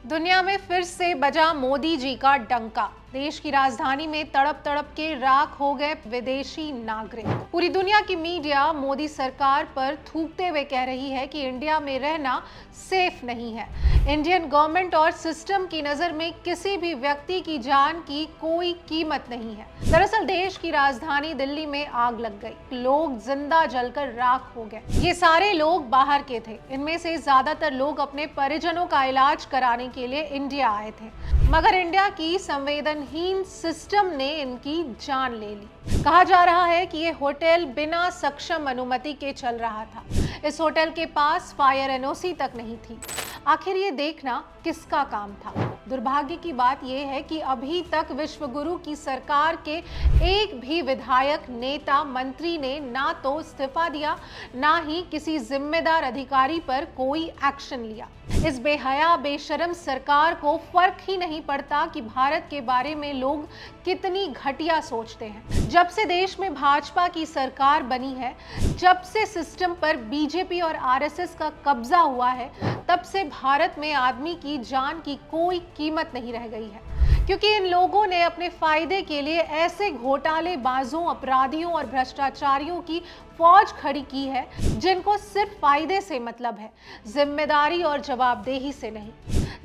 दुनिया में फिर से बजा मोदी जी का डंका। देश की राजधानी में तड़प तड़प के राख हो गए विदेशी नागरिक। पूरी दुनिया की मीडिया मोदी सरकार पर थूकते हुए कह रही है कि इंडिया में रहना सेफ नहीं है। इंडियन गवर्नमेंट और सिस्टम की नजर में किसी भी व्यक्ति की जान की कोई कीमत नहीं है। दरअसल देश की राजधानी दिल्ली में आग लग गई, लोग जिंदा जलकर राख हो गए। ये सारे लोग बाहर के थे। इनमें से ज्यादातर लोग अपने परिजनों का इलाज कराने के लिए इंडिया आए थे, मगर इंडिया की संवेदनहीन सिस्टम ने इनकी जान ले ली। कहा जा रहा है कि ये होटल बिना सक्षम अनुमति के चल रहा था। इस होटल के पास फायर एनओसी तक नहीं थी। आखिर ये देखना किसका काम था? दुर्भाग्य की बात यह है कि अभी तक विश्वगुरु की सरकार के एक भी विधायक, नेता, मंत्री ने ना तो इस्तीफा दिया, ना ही किसी जिम्मेदार अधिकारी पर कोई एक्शन लिया। इस बेहया, बेशरम सरकार को फर्क ही नहीं पड़ता कि भारत के बारे में लोग कितनी घटिया सोचते हैं। जब से देश में भाजपा की सरकार बनी है, जब से सिस्टम पर बीजेपी और आरएसएस का कब्जा हुआ है, तब से भारत में आदमी की जान की कोई कीमत नहीं रह गई है। क्योंकि इन लोगों ने अपने फायदे के लिए ऐसे घोटालेबाजों, अपराधियों और भ्रष्टाचारियों की फौज खड़ी की है जिनको सिर्फ फायदे से मतलब है, जिम्मेदारी और जवाबदेही से नहीं।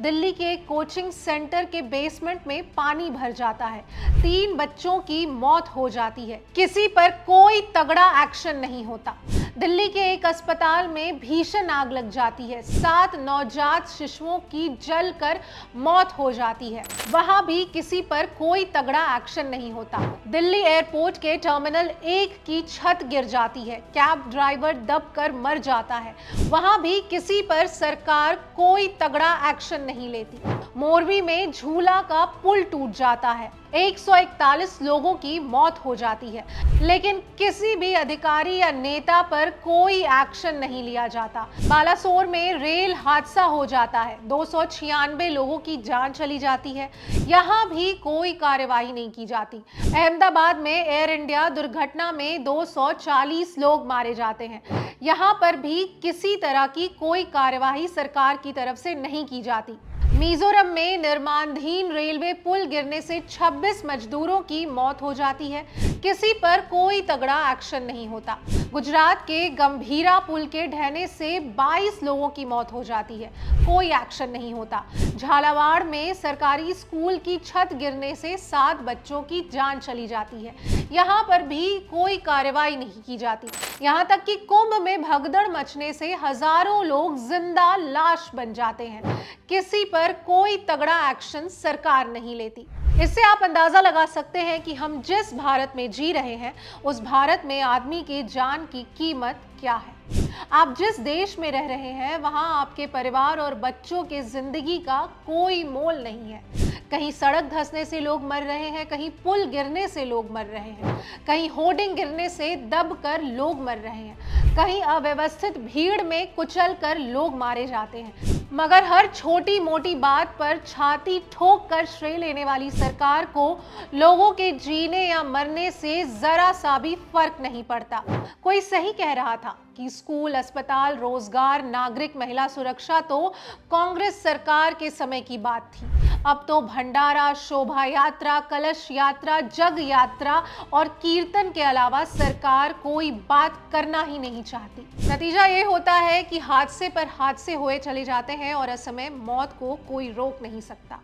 दिल्ली के एक कोचिंग सेंटर के बेसमेंट में पानी भर जाता है, 3 बच्चों की मौत हो जाती है, किसी पर कोई तगड़ा एक्शन नहीं होता। दिल्ली के एक अस्पताल में भीषण आग लग जाती है, 7 नवजात शिशुओं की जलकर मौत हो जाती है, वहां भी किसी पर कोई तगड़ा एक्शन नहीं होता। दिल्ली एयरपोर्ट के टर्मिनल 1 की छत गिर जाती है, कैब ड्राइवर दबकर मर जाता है, वहां भी किसी पर सरकार कोई तगड़ा एक्शन नहीं लेती। मोरबी में झूला का पुल टूट जाता है, 141 लोगों की मौत हो जाती है, लेकिन किसी भी अधिकारी या नेता पर कोई एक्शन नहीं लिया जाता। बालासोर में रेल हादसा हो जाता है, 296 लोगों की जान चली जाती है, यहाँ भी कोई कार्यवाही नहीं की जाती। अहमदाबाद में एयर इंडिया दुर्घटना में 240 लोग मारे जाते हैं, यहाँ पर भी किसी तरह की कोई कार्यवाही सरकार की तरफ से नहीं की जाती। मिजोरम में निर्माणाधीन रेलवे पुल गिरने से 26 मजदूरों की मौत हो जाती है, किसी पर कोई तगड़ा एक्शन नहीं होता। गुजरात के गंभीरा पुल के ढहने से 22 लोगों की मौत हो जाती है, कोई एक्शन नहीं होता। झालावाड़ में सरकारी स्कूल की छत गिरने से 7 बच्चों की जान चली जाती है, यहाँ पर भी कोई कार्रवाई नहीं की जाती। यहाँ तक कि कुंभ में भगदड़ मचने से हजारों लोग जिंदा लाश बन जाते हैं, किसी पर कोई तगड़ा एक्शन सरकार नहीं लेती। इससे आप अंदाजा लगा सकते हैं कि हम जिस भारत में जी रहे हैं, उस भारत में आदमी की जान की कीमत क्या है। आप जिस देश में रह रहे हैं, वहां आपके परिवार और बच्चों की जिंदगी का कोई मोल नहीं है। कहीं सड़क धंसने से लोग मर रहे हैं, कहीं पुल गिरने से लोग मर रहे हैं, कहीं होर्डिंग गिरने से दबकर लोग मर रहे हैं, कहीं अव्यवस्थित भीड़ में कुचलकर लोग मारे जाते हैं। मगर हर छोटी मोटी बात पर छाती ठोक कर श्रेय लेने वाली सरकार को लोगों के जीने या मरने से जरा सा भी फर्क नहीं पड़ता। कोई सही कह रहा था कि स्कूल, अस्पताल, रोजगार, नागरिक, महिला सुरक्षा तो कांग्रेस सरकार के समय की बात थी। अब तो भंडारा, शोभा यात्रा, कलश यात्रा, जग यात्रा और कीर्तन के अलावा सरकार कोई बात करना ही नहीं चाहती। नतीजा ये होता है कि हादसे पर हादसे हुए चले जाते हैं और असमय मौत को कोई रोक नहीं सकता।